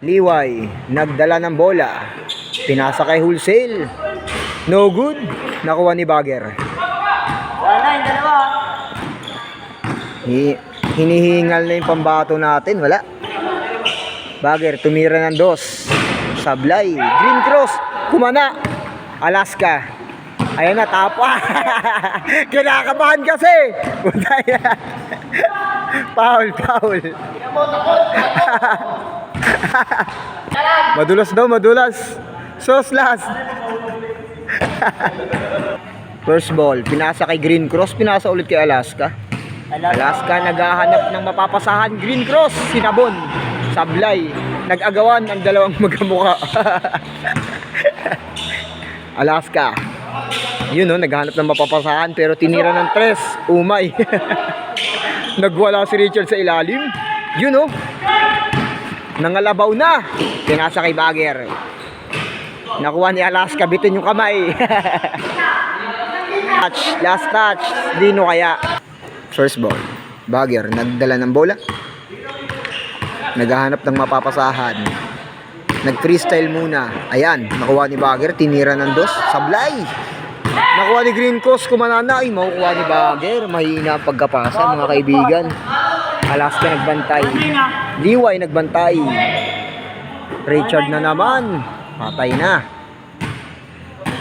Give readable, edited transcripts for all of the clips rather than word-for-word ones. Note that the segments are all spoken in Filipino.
Liway, nagdala ng bola. Pinasa kay Wholesale. No good. Nakuha ni Bagger. Wala yung dalawa. Hinihingal na yung pambato natin. Wala. Bagger, tumira ng dos. Sablay. Green cross. Kumana. Alaska. Ayan na, tapa. Kinakabahan kasi. Foul. Madulas daw, madulas. Soslas. First ball, pinasa kay Green Cross, pinasa ulit kay Alaska. Alaska naghahanap ng mapapasahan. Green Cross, sinabon. Sablay, nag-agawan ang dalawang magkamukha. Alaska. Yun no, naghahanap ng mapapasahan pero tinira ng tres. Umay. Nagwala si Richard sa ilalim. Yun no. Nangalabaw na. Pinasa kay Bagger. Nakuha ni Alaska, bitin yung kamay. Last touch. Dino kaya. First ball. Bagger, nagdala ng bola. Naghahanap ng mapapasahan. Nag-freestyle muna. Ayan, nakuha ni Bagger. Tinira ng dos. Sablay. Nakuha ni Green Cross. Kumanana. Ay, makukuha ni Bagger. Mahina ang pagkapasa, mga kaibigan. Alaska nagbantay. Liway nagbantay. Richard na naman. Patay na.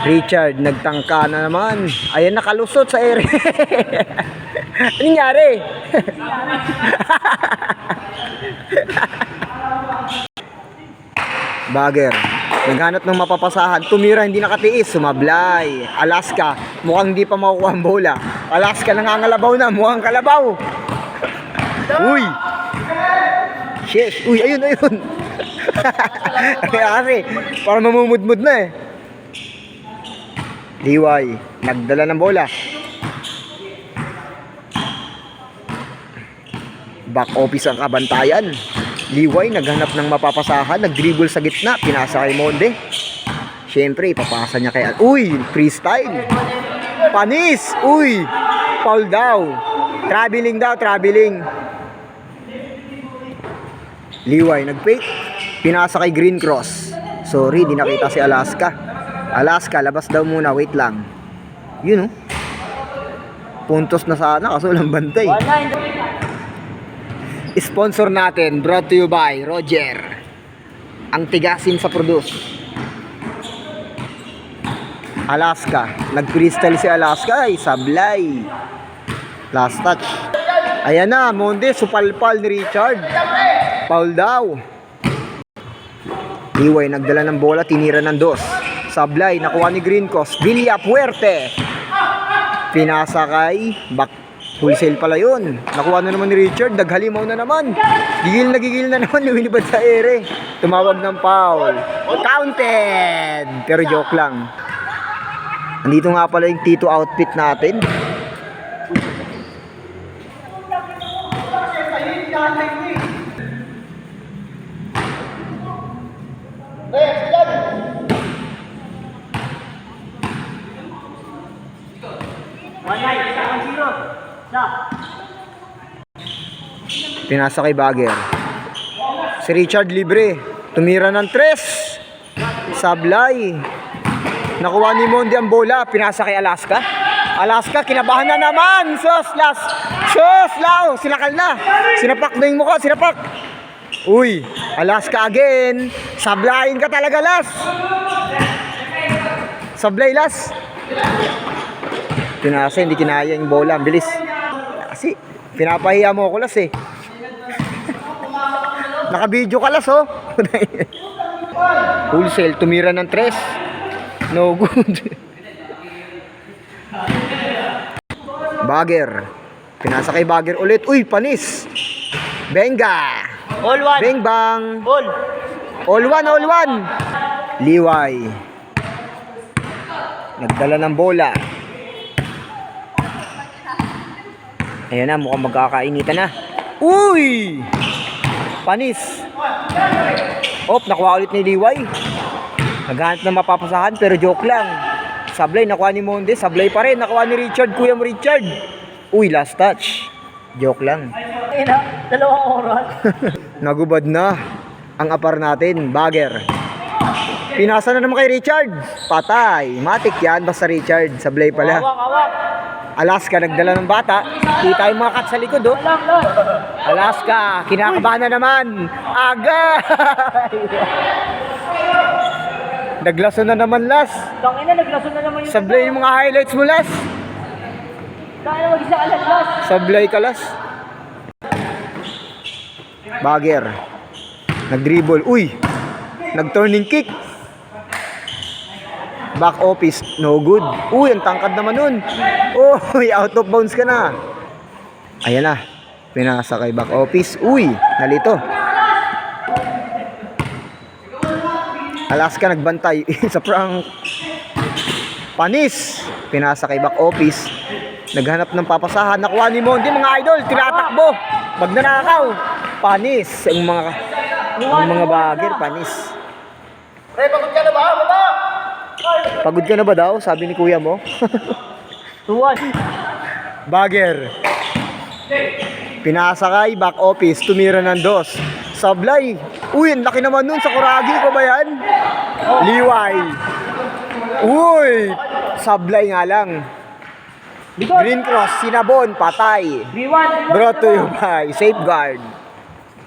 Richard nagtangka na naman. Ayan, nakalusot sa ere. Anong nangyari? Bagger naghanap ng mapapasahan. Tumira, hindi nakatiis. Sumablay. Alaska mukhang hindi pa makukuha ang bola. Alaska nangangalabaw na. Mukhang kalabaw. Uy! Shit! Uy, ayun! Kasi, parang mamumudmud na eh. Liway, nagdala ng bola. Back office ang kabantayan. Liway, naghanap ng mapapasahan. Nag-dribble sa gitna. Pinasa kay Monde. Siyempre, ipapasa niya kay... Uy! Freestyle! Panis! Uy! Foul daw. Traveling daw, traveling. Liway, nag-fake. Pinasa kay Green Cross. Sorry, di nakita si Alaska. Alaska, labas daw muna. Wait lang. Yun, oh. Puntos na sana kaso walang bantay. Sponsor natin, brought to you by Roger. Ang tigasin sa produce. Alaska. Nag-freestyle si Alaska. Ay, sablay. Last touch. Ayan na, Monde, supalpal ni Richard. Foul daw. Liway, nagdala ng bola, tinira ng dos. Sablay, nakuha ni Green Cross. Villa Puerte. Pinasa kay Wholesale pala yun. Nakuha na naman ni Richard. Naghalimaw na naman. Gigil na naman. Luwinibad sa ere. Tumawag ng foul. Counted. Pero joke lang. Andito nga pala yung Tito outfit natin. Pinasa kay Bagger. Si Richard libre. Tumira ng tres. Sablay. Nakuha ni Monde ang bola. Pinasa kay Alaska. Alaska, kinabahan na naman. Soslas. Sinakal na. Sinapak na yung mukha. Sinapak. Uy, Alaska again. Sablayin ka talaga, Las. Sablay, Las. Pinasa, hindi kinaya yung bola. Ang bilis. Kasi, pinapahiya mo ako, Las eh. Naka-video ka, Las, oh. Wholesale, tumira ng tres. No good. Bagger. Pinasa kay Bagger ulit. Uy, panis. Benga. All one. Beng bang. All one. Liway. Nagdala ng bola. Ayan na, mukhang magkakainitan na. Uy! Panis. Nakuha ulit ni Liway. Naghanap na mapapasahan pero joke lang. Sablay, nakuha ni Monde. Sablay pa rin. Nakuha ni Richard. Kuya mo Richard. Uy, last touch. Joke lang. Dalawang oras. Nagubad na. ang apar natin, Bagger. Pinasa na naman kay Richard. Patay. Matik yan, basta Richard. Sablay pala. Hawak. Alaska, nagdala ng bata. Kita yung mga kat sa likod, oh. Lang. Alaska, kinakabahan na naman. Agay! Naglaso na naman, Las. Tangina, naglason na naman yung Sablay yung mga highlights mo, Las. Tangina, mag-isa ka lang, Las. Sablay ka, Las. Bagger. Nag-dribble. Uy! Nag-turning kick. Back office. No good. Uy, ang tangkad naman nun. Uy, out of bounds ka na. Ayan na. Pinasa kay back office. Uy, nalito. Alaska nagbantay. Sa prank. Panis. Pinasa kay back office. Naghanap ng papasahan. Nakuha ni Mondi, mga idol. Tinatakbo. Magnanakaw. Panis. Ang mga bagger, panis. Pre, pagod ka na ba? Baba! Pagod ka na ba daw? Sabi ni kuya mo. 2-1. Bagger. Pinasa kay back office. Tumira ng dos. Sablay. Uy, ang laki naman nun sa Kuragi ko ba yan? Liway. Uy, sablay nga lang. Green cross, sinabon, patay. 3-1. Brought to you by Safeguard.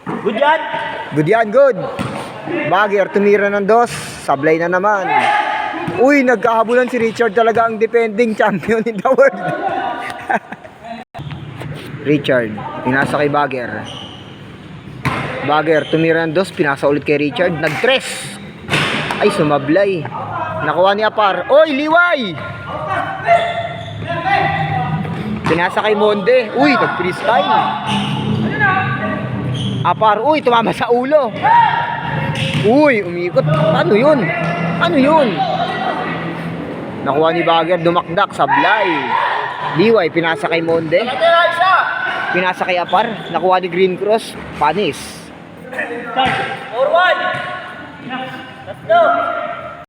Good yan. Good yan, good. Bagger, tumira ng dos. Sablay na naman. Uy, nagkahabulan si Richard, talaga ang defending champion in the world. Richard, pinasa kay Bagger. Bagger, tumira ng dos, pinasa ulit kay Richard. Nag-tres. Ay, sumablay. Nakuha ni Apar. Oy, liway! Pinasa kay Monde. Uy, nag-freestyle. Apar, uy, tumama sa ulo. Uy, umikot. Ano yun? Ano yun? Nakuha ni Bagger, dumakdak, sablay. Liway, pinasa kay Monde. Pinasa kay Apar, nakuha ni Green Cross, panis. 4-1. Let's go.